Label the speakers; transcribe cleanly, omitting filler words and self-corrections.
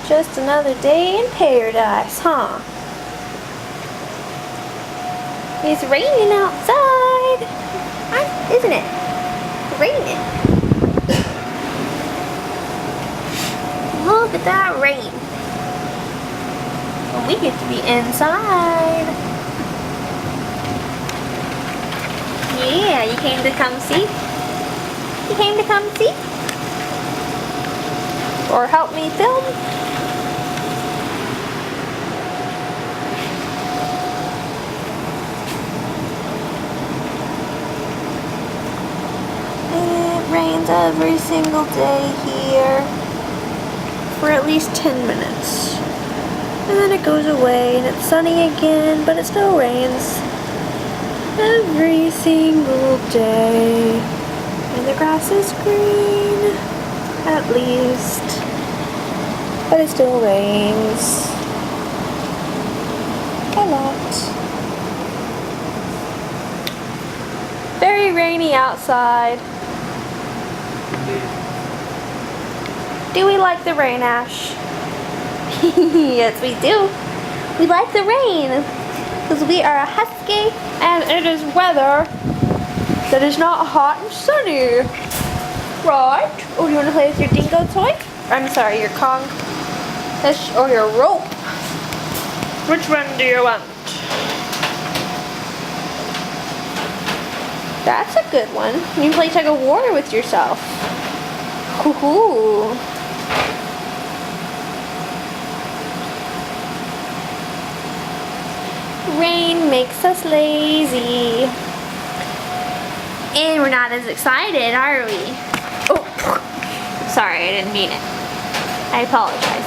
Speaker 1: Just another day in paradise, huh? It's raining outside, isn't it? Raining. Look at that rain. Well, we get to be inside. Yeah, you came to come see? You came to come see? Or help me film? It rains every single day here for at least 10 minutes. And then it goes away and it's sunny again, but it still rains every single day. And the grass is green, at least, but it still rains a lot. Very rainy outside. Do we like the rain, Ash? Yes, we do. We like the rain because we are a husky and it is weather that is not hot and sunny. Right? Oh, you want to play with your dingo toy? I'm sorry, your Kong fish or your rope? Which one do you want? That's a good one. You can play tug of war with yourself. Hoo-hoo. Rain makes us lazy. And we're not as excited, are we? Oh, sorry, I didn't mean it. I apologize.